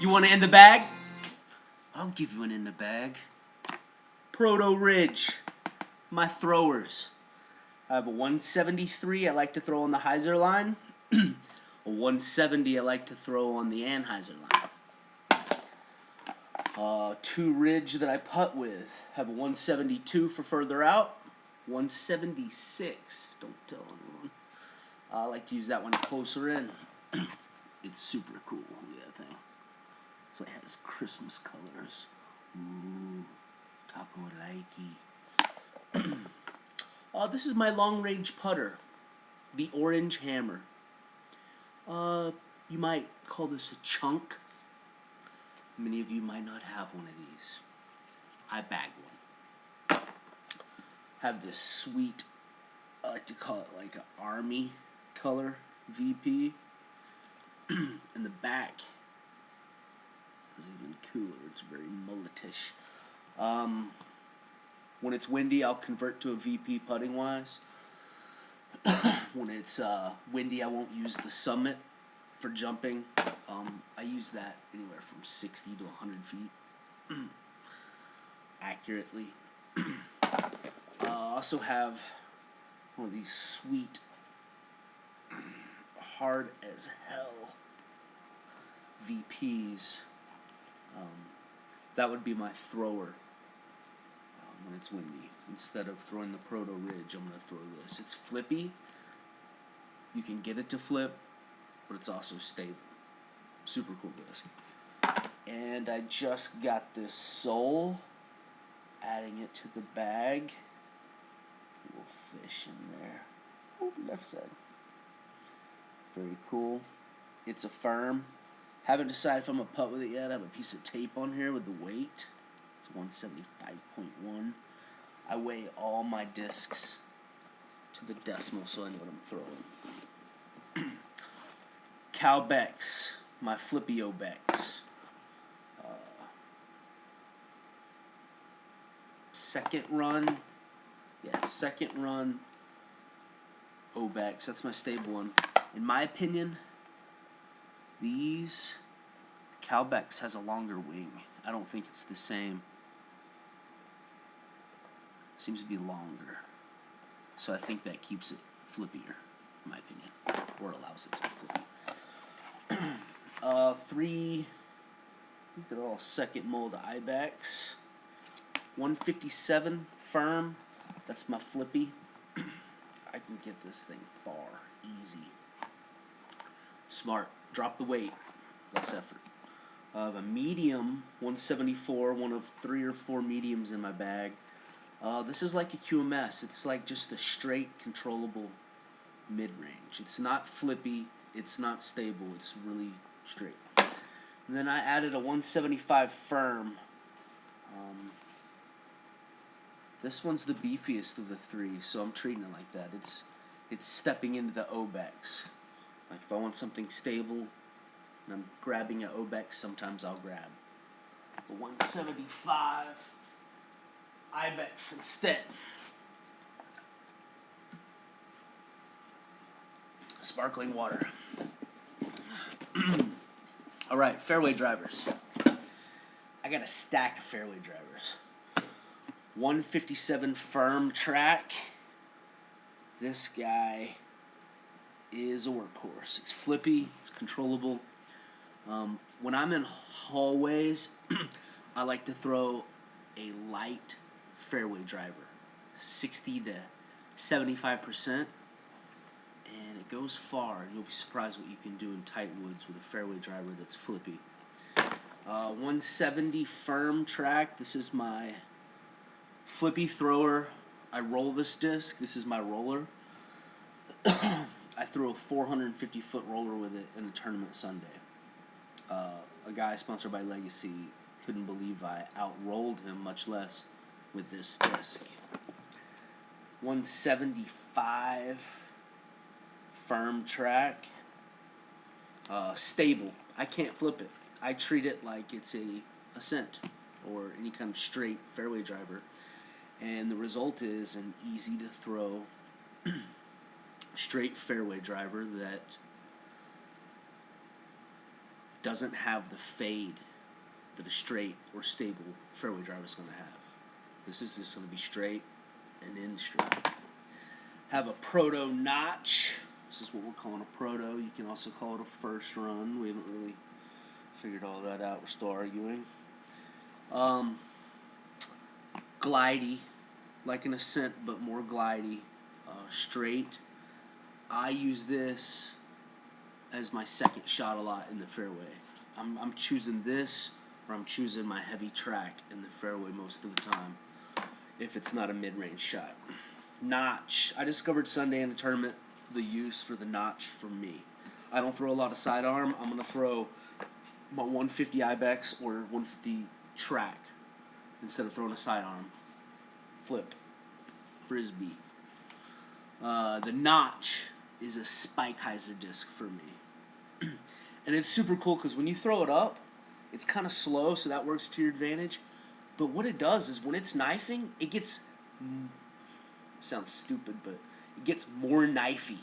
You want it in the bag? I'll give you an in the bag. Proto Ridge, my throwers. I have a 173 I like to throw on the Heiser line. A 170 I like to throw on the Anheuser line. Two Ridge that I putt with. Have a 172 for further out. 176. Don't tell anyone. I like to use that one closer in. It's super cool. Look at that thing. It's like it has Christmas colors. Ooh, taco likey. This is my long-range putter, the Orange Hammer. You might call this a chunk. Many of you might not have one of these. I bag one. Have this sweet, I like to call it like an army color VP. In the back is even cooler. It's very mulletish. When it's windy, I'll convert to a VP putting wise. When it's windy, I won't use the Summit for jumping. I use that anywhere from 60 to 100 feet accurately. I also have one of these sweet, hard as hell VPs. That would be my thrower when it's windy. Instead of throwing the Proto Ridge, I'm going to throw this. It's flippy. You can get it to flip, but it's also stable. Super cool disc. And I just got this sole, adding it to the bag. Little fish in there. Oh, left side. Very cool. It's a firm. Haven't decided if I'm going to putt with it yet. I have a piece of tape on here with the weight. It's 175.1. I weigh all my discs to the decimal so I know what I'm throwing. Cowbecks, my Flippio Becks. Second run Obex. That's my stable one. In my opinion, Cowbecks has a longer wing. I don't think it's the same. Seems to be longer. So I think that keeps it flippier, in my opinion. Or allows it to be flippy. Three, I think they're all second mold Ibex. 157 firm. That's my flippy. I can get this thing far. Easy. Smart. Drop the weight. Less effort. I have a medium 174, one of 3 or 4 mediums in my bag. This is like a QMS. It's like just a straight, controllable mid-range. It's not flippy. It's not stable. It's really straight. And then I added a 175 firm. This one's the beefiest of the 3, so I'm treating it like that. It's stepping into the Obex. Like if I want something stable and I'm grabbing an Obex, sometimes I'll grab the 175 Ibex instead. Sparkling water. Alright, fairway drivers. I got a stack of fairway drivers. 157 firm track. This guy is a workhorse. It's flippy. It's controllable. When I'm in hallways, I like to throw a light fairway driver, 60 to 75%, and it goes far. You'll be surprised what you can do in tight woods with a fairway driver that's flippy. 170 firm track. This is my flippy thrower. I roll this disc. This is my roller. I threw a 450-foot roller with it in the tournament Sunday. A guy sponsored by Legacy couldn't believe I outrolled him, much less with this disc. 175 firm track. Stable. I can't flip it. I treat it like it's a Ascent or any kind of straight fairway driver. And the result is an easy to throw straight fairway driver that doesn't have the fade that a straight or stable fairway driver is going to have. This is just going to be straight and in straight. Have a proto notch. This is what we're calling a proto. You can also call it a first run. We haven't really figured all that out. We're still arguing. Glidey, like an Ascent, but more glidey. Straight. I use this as my second shot a lot in the fairway. I'm choosing this, or I'm choosing my heavy track in the fairway most of the time, if it's not a mid-range shot. Notch. I discovered Sunday in the tournament the use for the notch for me. I don't throw a lot of sidearm. I'm going to throw my 150 Ibex or 150 track instead of throwing a sidearm. Flip. Frisbee. The notch is a Spikeheiser disc for me. And it's super cool because when you throw it up, it's kind of slow, so that works to your advantage. But what it does is when it's knifing, it gets, sounds stupid, but it gets more knifey.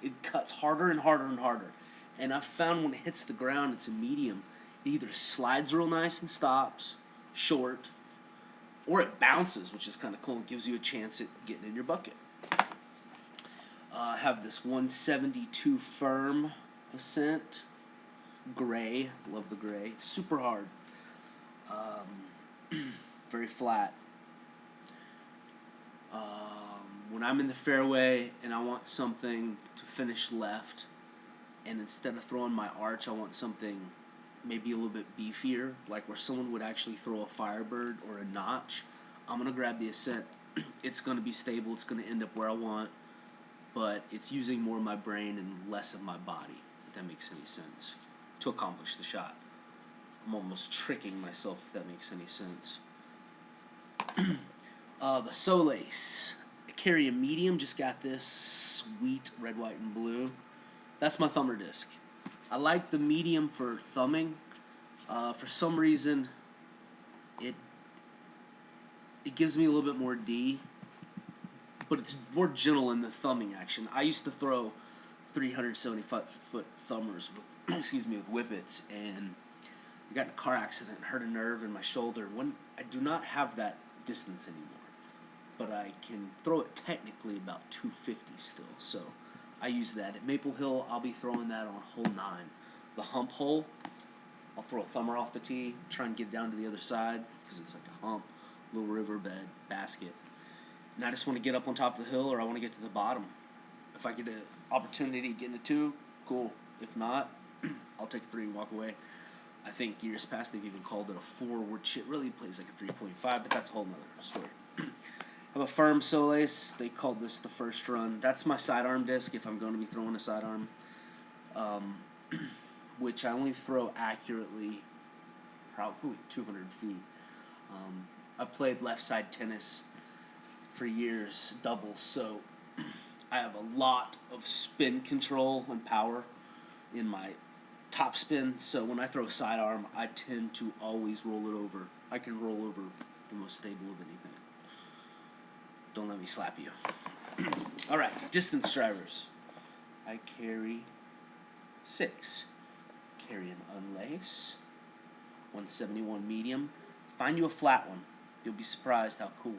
It cuts harder and harder and harder. And I've found when it hits the ground, it's a medium. It either slides real nice and stops, short, or it bounces, which is kind of cool. It gives you a chance at getting in your bucket. I have this 172 firm Ascent. Gray. Love the gray. Super hard. Very flat. When I'm in the fairway and I want something to finish left, and instead of throwing my arch, I want something maybe a little bit beefier, like where someone would actually throw a Firebird or a notch, I'm going to grab the Ascent. It's going to be stable. It's going to end up where I want, but it's using more of my brain and less of my body, if that makes any sense, to accomplish the shot. I'm almost tricking myself, if that makes any sense. The Solace. I carry a medium, just got this sweet red, white, and blue. That's my thumber disc. I like the medium for thumbing. For some reason, it gives me a little bit more D, but it's more gentle in the thumbing action. I used to throw 375-foot thumbers with, with whippets, and I got in a car accident and hurt a nerve in my shoulder. When I do not have that distance anymore, but I can throw it technically about 250 still, so I use that. At Maple Hill, I'll be throwing that on hole 9. The hump hole, I'll throw a thumber off the tee, try and get down to the other side, because it's like a hump, little riverbed, basket. And I just want to get up on top of the hill, or I want to get to the bottom. If I get an opportunity to get into 2, cool. If not, I'll take a 3 and walk away. I think years past they've even called it a 4, which it really plays like a 3.5, but that's a whole nother story. I have a firm Solace. They called this the first run. That's my sidearm disc if I'm going to be throwing a sidearm, which I only throw accurately probably 200 feet. I played left side tennis for years, doubles, so I have a lot of spin control and power in my top spin, so when I throw a sidearm, I tend to always roll it over. I can roll over the most stable of anything. Don't let me slap you. Alright, distance drivers. I carry 6. Carry an Unlace, 171 medium. Find you a flat one. You'll be surprised how cool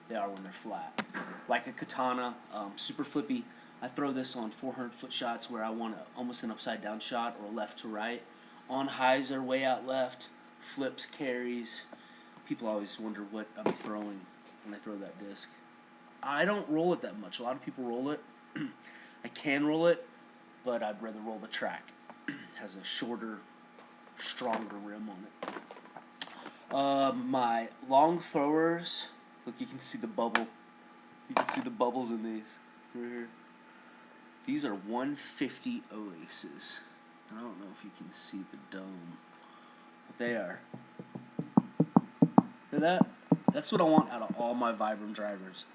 they are when they're flat. Like a Katana, super flippy. I throw this on 400-foot shots where I want almost an upside-down shot or left to right. On highs or way out left, flips, carries. People always wonder what I'm throwing when I throw that disc. I don't roll it that much. A lot of people roll it. I can roll it, but I'd rather roll the track. It has a shorter, stronger rim on it. My long throwers, look, you can see the bubble. You can see the bubbles in these. Right here. These are 150 Oases. I don't know if you can see the dome, but they are. Hear that? That's what I want out of all my Vibram drivers.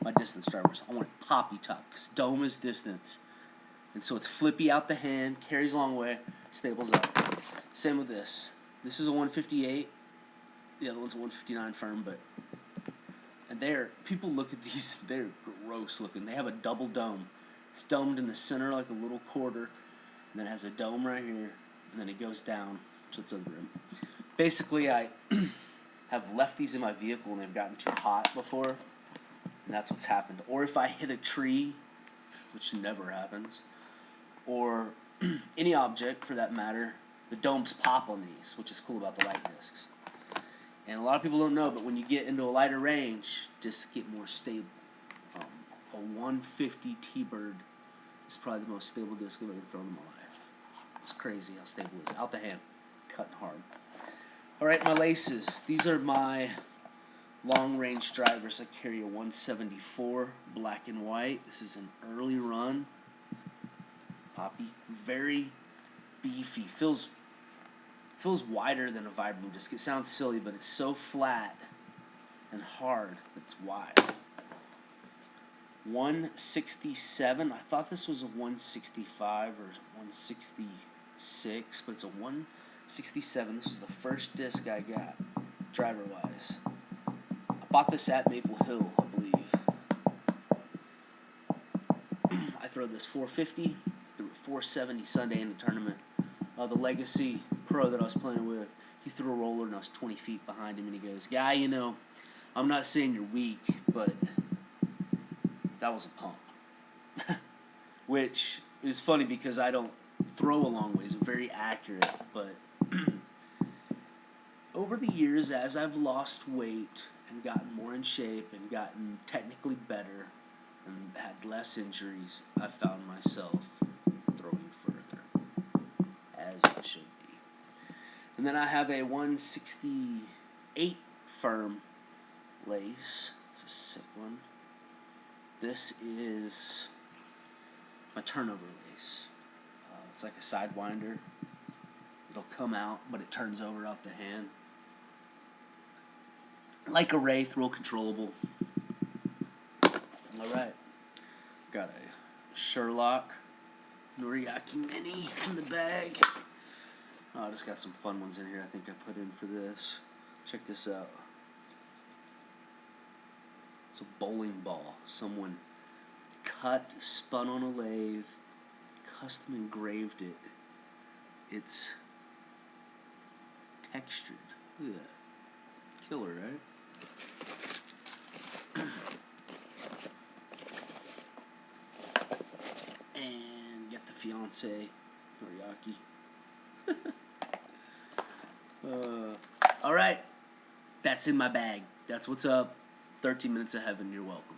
My distance drivers. I want it poppy top, because dome is distance. And so it's flippy out the hand, carries a long way, stables up. Same with this. This is a 158. The other one's a 159 firm, but... And people look at these, they're gross looking. They have a double dome. It's domed in the center like a little quarter, and then it has a dome right here. and then it goes down to its other rim. Basically, I have left these in my vehicle and they've gotten too hot before, and that's what's happened. Or if I hit a tree, which never happens, or any object for that matter, the domes pop on these, which is cool about the light discs. And a lot of people don't know, but when you get into a lighter range, discs get more stable. A 150 T-Bird is probably the most stable disc I've ever thrown in my life. It's crazy how stable it is. Out the hand, cutting hard. Alright, my laces. These are my long-range drivers. I carry a 174, black and white. This is an early run. Poppy. Very beefy. Feels wider than a Vibram disc. It sounds silly, but it's so flat and hard that it's wide. 167. I thought this was a 165 or 166, but it's a 167. This is the first disc I got, driver-wise. I bought this at Maple Hill, I believe. I throw this 450, threw 470 Sunday in the tournament. The Legacy Pro that I was playing with, he threw a roller and I was 20 feet behind him, and he goes, "Guy, you know, I'm not saying you're weak, but that was a pump." Which is funny because I don't throw a long ways. I'm very accurate, but over the years, as I've lost weight and gotten more in shape and gotten technically better and had less injuries, I've found myself throwing further, as I should be. And then I have a 168 firm lace. It's a sick one. This is my turnover lace. It's like a sidewinder. It'll come out, but it turns over out the hand. Like a Wraith, real controllable. Alright. Got a Sherlock Noriaki Mini in the bag. Oh, I just got some fun ones in here I think I put in for this. Check this out. It's a bowling ball. Someone cut, spun on a lathe, custom engraved it. It's textured. Look at that. Killer, right? And get the fiance Noriaki. Alright. That's in my bag. That's what's up. 13 minutes of heaven. You're welcome.